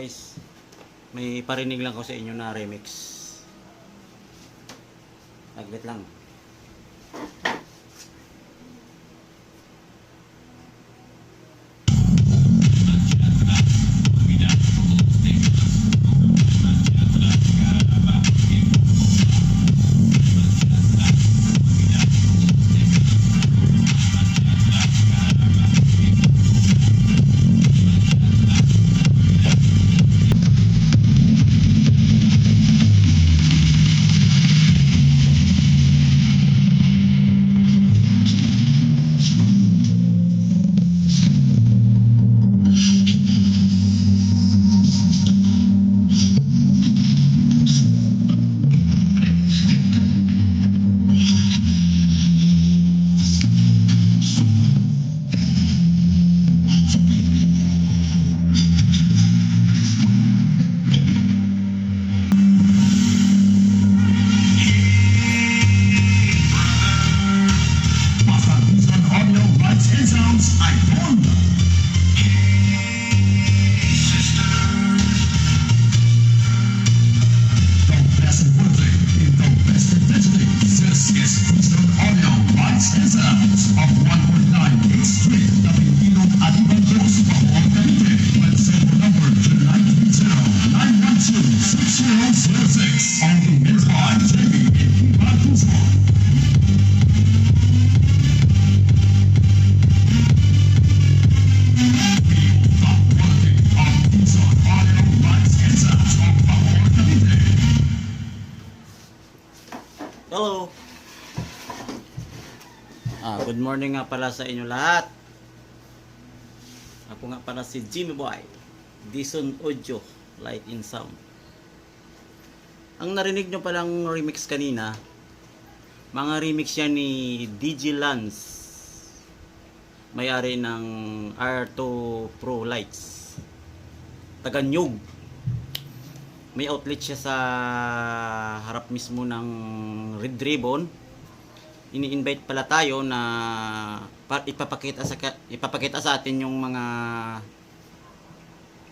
guys, may parinig lang ko sa inyo na remix. Aglit lang. Hello. Good morning nga pala sa inyo lahat. Ako nga pala si Jimmy Boy, Dison Audio, Light in Sound. Ang narinig nyo palang remix kanina, mga remix yan ni DJ Lance, may-ari ng R2 Pro Lights, taga Nyug. May outlet siya sa harap mismo ng Red Ribbon. Ini-invite pala tayo na ipapakita sa atin yung mga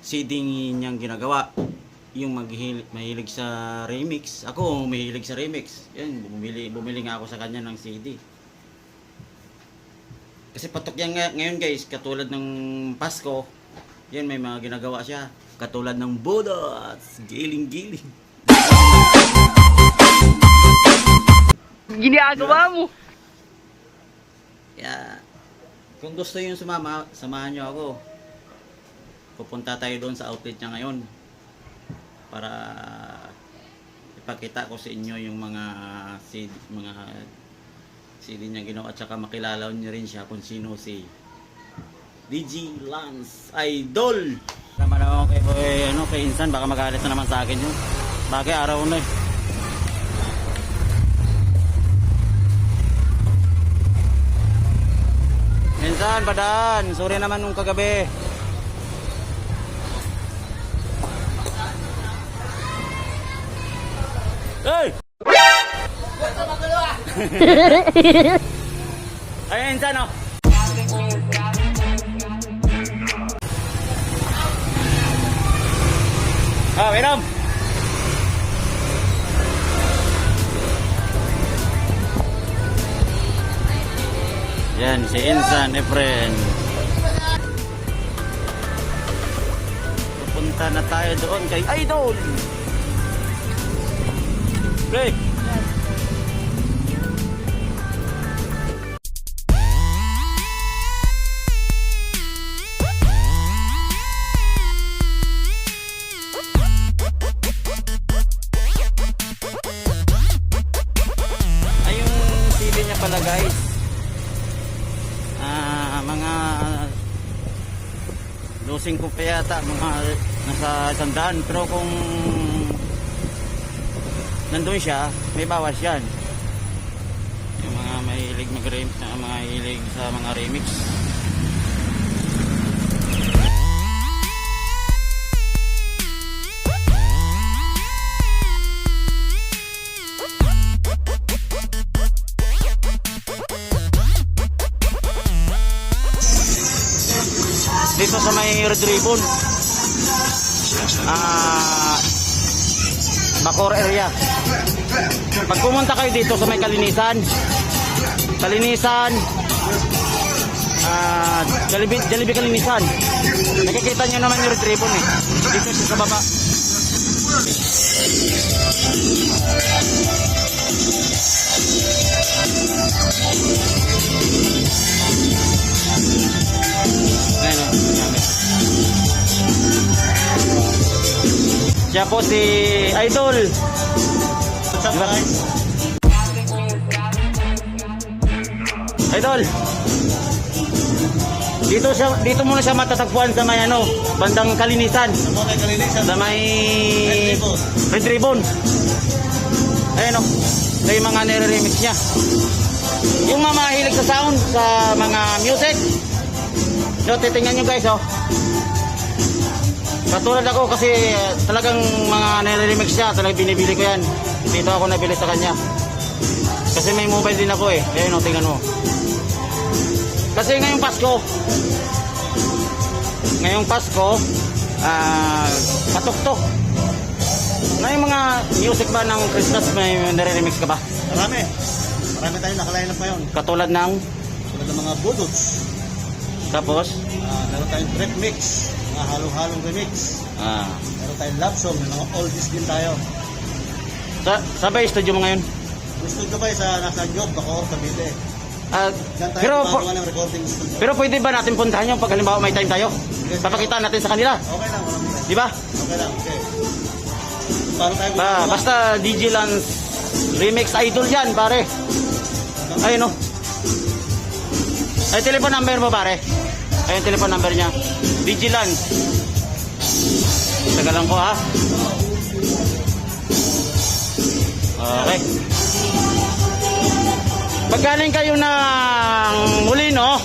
CD niyang ginagawa. Yung mahilig sa remix. Ako mahilig sa remix. Yan, bumili nga ako sa kanya ng CD. Kasi patok yan ngayon guys, katulad ng Pasko. Yan, may mga ginagawa siya. Katulad ng Bodas, giling-giling. Ginagawa mo. Kaya, kung gusto yung sumama, samahan nyo ako. Pupunta tayo doon sa outlet niya ngayon. Para ipakita ko sa inyo yung mga CD niya ginawa. At saka makilala niyo rin siya kung sino si DJ Lance Idol. Naman ako kay Insan, baka magalit na naman sa akin yun. Bagay araw na eh. Insan, padaan. Sorry naman nung kagabi. Hey! Ay, Insan oh. Minom. Yan, si Insan Efren. Pupunta na tayo doon kay Idol. Play. Pala guys, mga dosing ko pa yata, mga nasa 100, pero kung nandun siya, may bawas yan. Yung mga mahilig mga hilig sa mga remix. dito sa may Red Ribbon. Bacoor area. Pag pumunta kayo dito sa may Kalinisan, Jollibee Kalinisan, nakikita nyo naman yung Red Ribbon eh. Dito siya sa baba. Ayan o. Siya po si Idol. What's up, guys? Idol. Dito muna siya matatagpuan sa may bandang Kalinisan. Sa mga Kalinisan. Sa may Red Ribbon. Ayan o. Ito yung mga nire-remix niya. Yung mga mahilig sa sound, sa mga music. So, titingnan nyo guys, oh. Katulad ako kasi talagang mga nire-remix niya, talagang binibili ko yan. Dito ako nabili sa kanya. Kasi may mobile din ako eh. Ayan o, tingnan mo. Kasi ngayong Pasko, patok-tok. Na yung mga music ba ng Christmas, may nare-remix ka ba? Marami tayong nakaline up ngayon. Katulad ng? Tulad ng mga budots. Tapos? Meron tayong trip mix, mga halong-halong remix. Meron tayong love song, may mga oldies din tayo. Sa ba yung studio mo ngayon? Gusto ko ba nasa Job, Bacoor, Cavite. Pero pwede ba natin puntahan yung pag halimbawa may time tayo? Papakita natin sa kanila. Okay lang, walang problema. Di ba? Okay lang, okay. Paano tayo Basta DJ Lance Remix Idol yan, pare. Ayun o. Ay, telephone number mo, pare. Ayun, telephone number niya. DJ Lance. Tagalan ko, ha? Okay. Pag galing kayo ng Molino,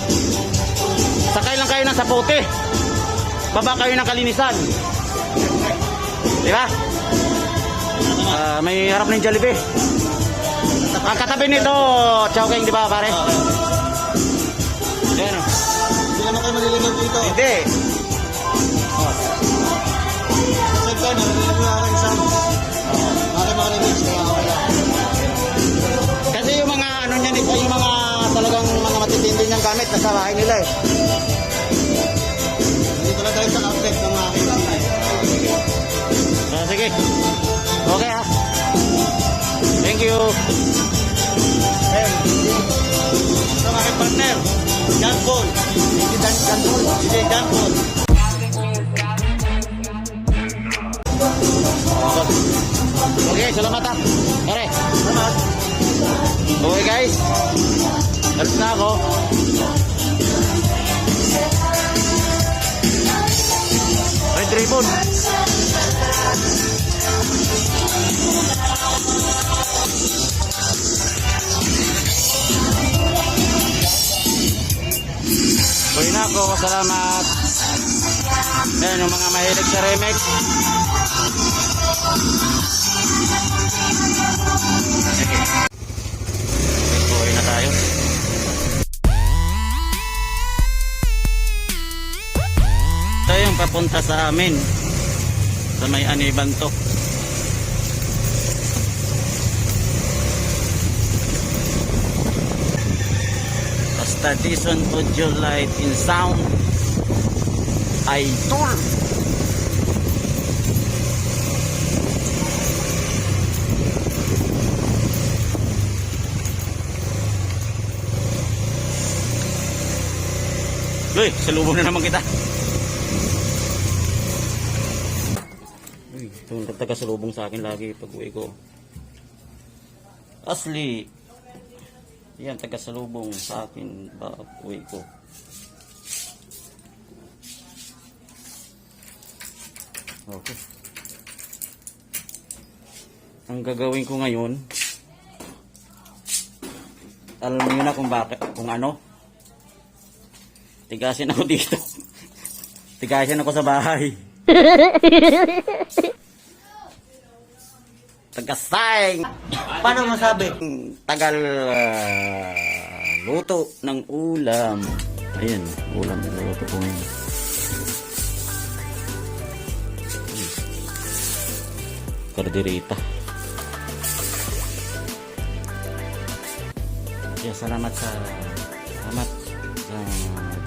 sakay lang kayo ng Sapote. Baba kayo ng Kalinisan. Di ba? May harap ng Jollibee. Ang katabi nito, Chowking, di ba, pare? Ayan o. Hindi naman kayo maliligaw dito. Hindi. Kasi kayo, naliligaw na aking sounds. Mga remix, kaya okay lang. Kasi yung mga niyan, yung mga talagang mga matitindi niyang gamit nasa bahay nila eh. Dito lang tayo sa outlet ng mga aking Sige. Okay ha. Thank you. Sa aking partner, John Paul. DJ John Paul. Okay, salamat ha. Pare. Salamat. Okay guys. Alis na ako. Red Ribbon. Uwi na ako. Salamat. Ayan yung mga mahilig sa remix. Uwi na tayo. Ito yung papunta sa amin sa may Anibanto. Basta Dison Audio Light in Sound Idol. Uy, salubong na naman kita. Uy, itong taga-salubong sa akin lagi pag uwi ko. Asli. Yan, taga-salubong sa akin pag uwi ko. Okay. Ang gagawin ko ngayon, alam niyo na kung bakit, kung ano. Tigasin ako dito. Tigasin ako sa bahay. Tagasay. Paano masabi? Tagal luto ng ulam. Ayan, ulam na luto ko ngayon. karderita. Kaya salamat sa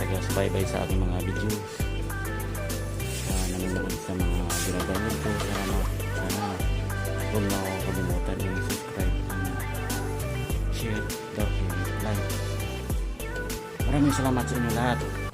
taga-subaybay sa aking mga videos, sa nanonood sa mga ginagawin ko. Salamat. Sana huwag na ako kalimutan i-subscribe and share, like. Maraming salamat sa inyo lahat.